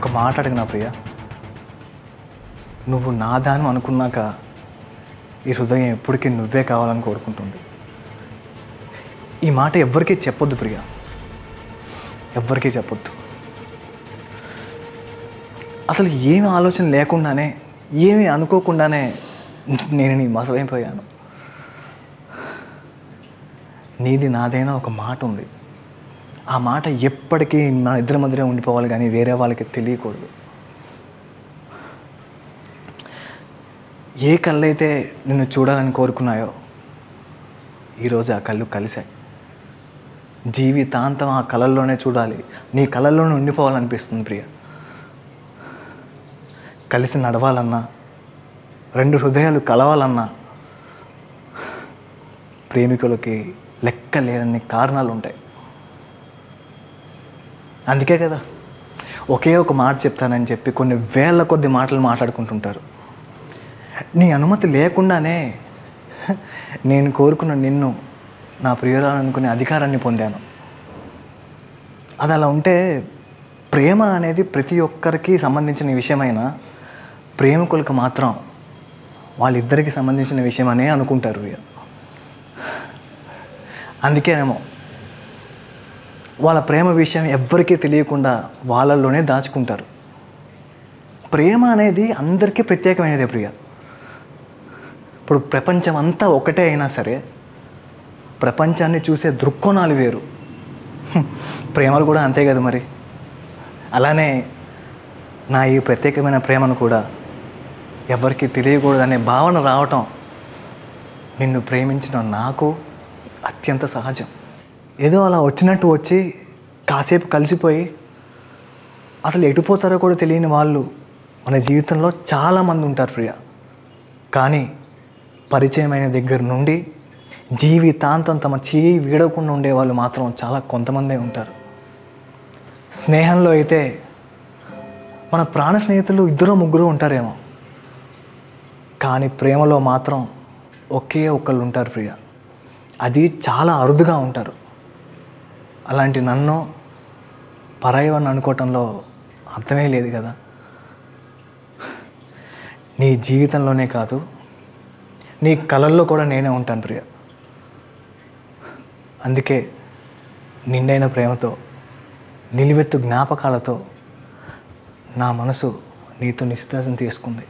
ఒక మాట అడిగినా ప్రియ, నువ్వు నా దాని అనుకున్నాక ఈ హృదయం ఎప్పటికీ నువ్వే కావాలని కోరుకుంటుంది. ఈ మాట ఎవ్వరికీ చెప్పొద్దు ప్రియ, ఎవ్వరికీ చెప్పొద్దు. అసలు ఏమి ఆలోచన లేకుండానే, ఏమీ అనుకోకుండానే నేను నీ మసలైపోయాను. నీది నాదైనా ఒక మాట ఉంది. ఆ మాట ఎప్పటికీ మన ఇద్దరి మధ్యనే ఉండిపోవాలి, కానీ వేరే వాళ్ళకి తెలియకూడదు. ఏ కళ్ళైతే నిన్ను చూడాలని కోరుకున్నాయో ఈరోజు ఆ కళ్ళు కలిశాయి. జీవితాంతం ఆ కళల్లోనే చూడాలి, నీ కళల్లోనే ఉండిపోవాలనిపిస్తుంది ప్రియ. కలిసి నడవాలన్నా, రెండు హృదయాలు కలవాలన్నా ప్రేమికులకి లెక్క లేనన్ని కారణాలు ఉంటాయి. అందుకే కదా ఒకే ఒక మాట చెప్తానని చెప్పి కొన్ని వేల కొద్ది మాటలు మాట్లాడుకుంటుంటారు. నీ అనుమతి లేకుండానే నేను కోరుకున్న నిన్ను నా ప్రియురాలు అనుకునే అధికారాన్ని పొందాను. అది అలా ఉంటే ప్రేమ అనేది ప్రతి ఒక్కరికి సంబంధించిన విషయమైనా ప్రేమికులకు మాత్రం వాళ్ళిద్దరికి సంబంధించిన విషయమనే అనుకుంటారు. అందుకేనేమో వాళ్ళ ప్రేమ విషయం ఎవ్వరికీ తెలియకుండా వాళ్ళల్లోనే దాచుకుంటారు. ప్రేమ అనేది అందరికీ ప్రత్యేకమైనదే ప్రియ. ఇప్పుడు ప్రపంచం అంతా ఒకటే అయినా సరే ప్రపంచాన్ని చూసే దృక్కోణాలు వేరు. ప్రేమలు కూడా అంతే కదా మరి. అలానే నా ఈ ప్రత్యేకమైన ప్రేమను కూడా ఎవరికి తెలియకూడదనే భావన రావటం నిన్ను ప్రేమించిన నాకు అత్యంత సహజం. ఏదో అలా వచ్చినట్టు వచ్చి కాసేపు కలిసిపోయి అసలు ఎటుపోతారో కూడా తెలియని వాళ్ళు మన జీవితంలో చాలామంది ఉంటారు ప్రియ. కానీ పరిచయమైన దగ్గర నుండి జీవితాంతం తమ చేయి వీడకుండా ఉండేవాళ్ళు మాత్రం చాలా కొంతమందే ఉంటారు. స్నేహంలో అయితే మన ప్రాణ స్నేహితులు ఇద్దరు ముగ్గురు ఉంటారేమో, కానీ ప్రేమలో మాత్రం ఒకే ఒక్కళ్ళు ఉంటారు ప్రియ. అది చాలా అరుదుగా ఉంటారు. అలాంటి నన్ను పరాయివాడిని అనుకోవటంలో అర్థమే లేదు కదా. నీ జీవితంలోనే కాదు, నీ కళల్లో కూడా నేనే ఉంటాను ప్రియ. అందుకే నిండైన ప్రేమతో, నిలువెత్తు జ్ఞాపకాలతో నా మనసు నీతో నిశ్వాసం తీసుకుంది.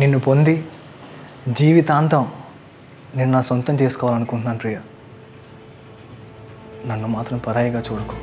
నిన్ను పొంది జీవితాంతం నేను నా సొంతం చేసుకోవాలనుకుంటున్నాను ప్రియ. నన్ను మాత్రం పరాయిగా చూడకు.